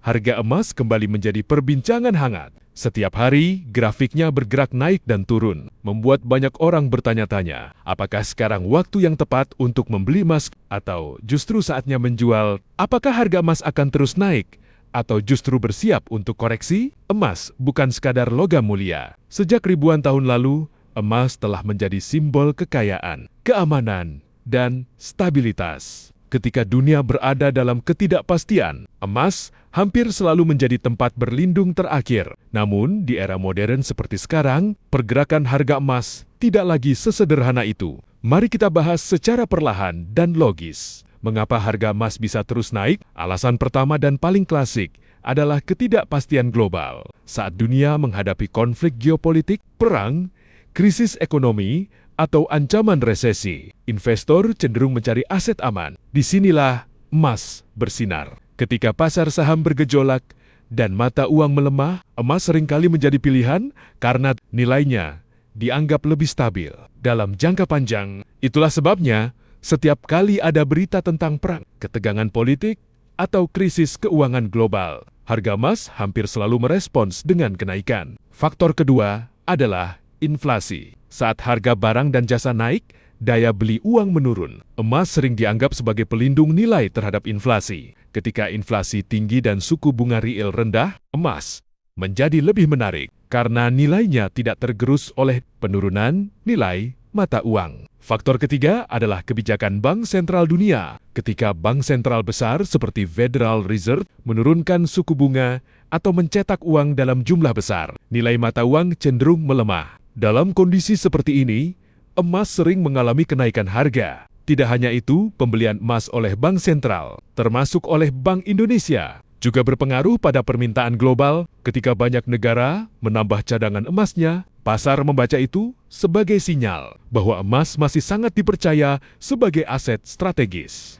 harga emas kembali menjadi perbincangan hangat. Setiap hari, grafiknya bergerak naik dan turun, membuat banyak orang bertanya-tanya, apakah sekarang waktu yang tepat untuk membeli emas atau justru saatnya menjual? Apakah harga emas akan terus naik atau justru bersiap untuk koreksi? Emas bukan sekadar logam mulia. Sejak ribuan tahun lalu, emas telah menjadi simbol kekayaan, keamanan, dan stabilitas. Ketika dunia berada dalam ketidakpastian, emas hampir selalu menjadi tempat berlindung terakhir. Namun, di era modern seperti sekarang, pergerakan harga emas tidak lagi sesederhana itu. Mari kita bahas secara perlahan dan logis. Mengapa harga emas bisa terus naik? Alasan pertama dan paling klasik adalah ketidakpastian global. Saat dunia menghadapi konflik geopolitik, perang, krisis ekonomi, atau ancaman resesi, investor cenderung mencari aset aman. Disinilah emas bersinar. Ketika pasar saham bergejolak dan mata uang melemah, emas seringkali menjadi pilihan karena nilainya dianggap lebih stabil. Dalam jangka panjang, itulah sebabnya setiap kali ada berita tentang perang, ketegangan politik, atau krisis keuangan global, harga emas hampir selalu merespons dengan kenaikan. Faktor kedua adalah inflasi. Saat harga barang dan jasa naik, daya beli uang menurun. Emas sering dianggap sebagai pelindung nilai terhadap inflasi. Ketika inflasi tinggi dan suku bunga real rendah, emas menjadi lebih menarik karena nilainya tidak tergerus oleh penurunan nilai mata uang. Faktor ketiga adalah kebijakan Bank Sentral Dunia. Ketika bank sentral besar seperti Federal Reserve menurunkan suku bunga atau mencetak uang dalam jumlah besar, nilai mata uang cenderung melemah. Dalam kondisi seperti ini, emas sering mengalami kenaikan harga. Tidak hanya itu, pembelian emas oleh bank sentral, termasuk oleh Bank Indonesia, juga berpengaruh pada permintaan global. Ketika banyak negara menambah cadangan emasnya, pasar membaca itu sebagai sinyal bahwa emas masih sangat dipercaya sebagai aset strategis.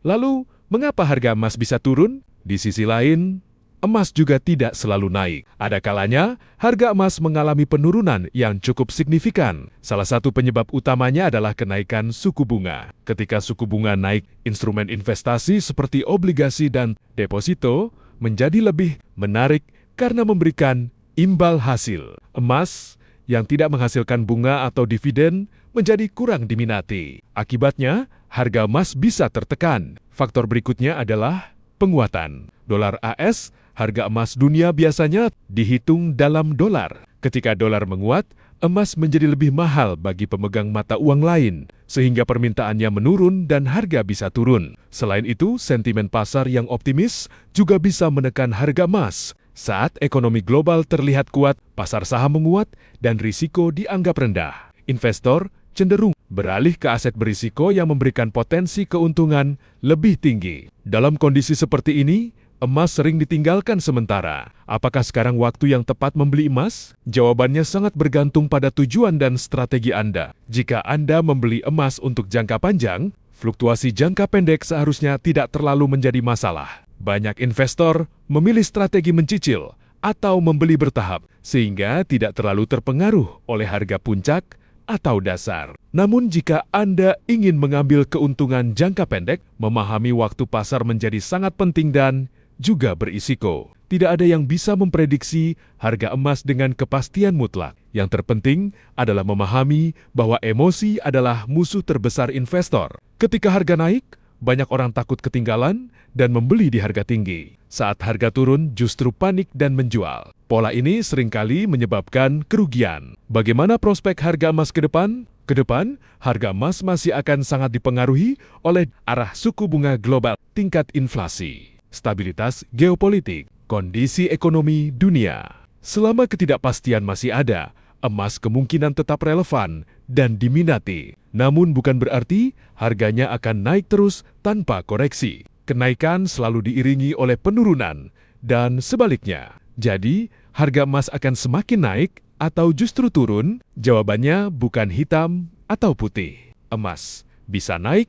Lalu, mengapa harga emas bisa turun? Di sisi lain, emas juga tidak selalu naik. Ada kalanya, harga emas mengalami penurunan yang cukup signifikan. Salah satu penyebab utamanya adalah kenaikan suku bunga. Ketika suku bunga naik, instrumen investasi seperti obligasi dan deposito menjadi lebih menarik karena memberikan imbal hasil. Emas yang tidak menghasilkan bunga atau dividen menjadi kurang diminati. Akibatnya, harga emas bisa tertekan. Faktor berikutnya adalah penguatan dolar AS. Harga emas dunia biasanya dihitung dalam dolar. Ketika dolar menguat, emas menjadi lebih mahal bagi pemegang mata uang lain, sehingga permintaannya menurun dan harga bisa turun. Selain itu, sentimen pasar yang optimis juga bisa menekan harga emas. Saat ekonomi global terlihat kuat, pasar saham menguat dan risiko dianggap rendah. Investor cenderung beralih ke aset berisiko yang memberikan potensi keuntungan lebih tinggi. Dalam kondisi seperti ini, emas sering ditinggalkan sementara. Apakah sekarang waktu yang tepat membeli emas? Jawabannya sangat bergantung pada tujuan dan strategi Anda. Jika Anda membeli emas untuk jangka panjang, fluktuasi jangka pendek seharusnya tidak terlalu menjadi masalah. Banyak investor memilih strategi mencicil atau membeli bertahap, sehingga tidak terlalu terpengaruh oleh harga puncak atau dasar. Namun jika Anda ingin mengambil keuntungan jangka pendek, memahami waktu pasar menjadi sangat penting dan juga berisiko. Tidak ada yang bisa memprediksi harga emas dengan kepastian mutlak. Yang terpenting adalah memahami bahwa emosi adalah musuh terbesar investor. Ketika harga naik, banyak orang takut ketinggalan dan membeli di harga tinggi. Saat harga turun, justru panik dan menjual. Pola ini seringkali menyebabkan kerugian. Bagaimana prospek harga emas ke depan? Ke depan, harga emas masih akan sangat dipengaruhi oleh arah suku bunga global, tingkat inflasi, stabilitas geopolitik, kondisi ekonomi dunia. Selama ketidakpastian masih ada, emas kemungkinan tetap relevan dan diminati. Namun bukan berarti harganya akan naik terus tanpa koreksi. Kenaikan selalu diiringi oleh penurunan dan sebaliknya. Jadi, harga emas akan semakin naik atau justru turun? Jawabannya bukan hitam atau putih. Emas bisa naik,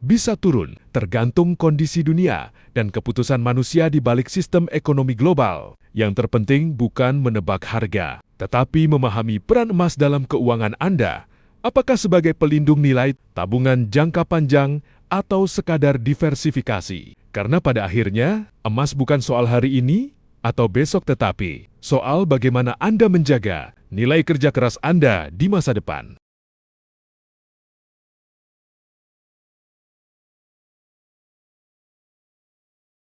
bisa turun, tergantung kondisi dunia dan keputusan manusia di balik sistem ekonomi global. Yang terpenting bukan menebak harga, tetapi memahami peran emas dalam keuangan Anda. Apakah sebagai pelindung nilai, tabungan jangka panjang, atau sekadar diversifikasi. Karena pada akhirnya, emas bukan soal hari ini atau besok, tetapi soal bagaimana Anda menjaga nilai kerja keras Anda di masa depan.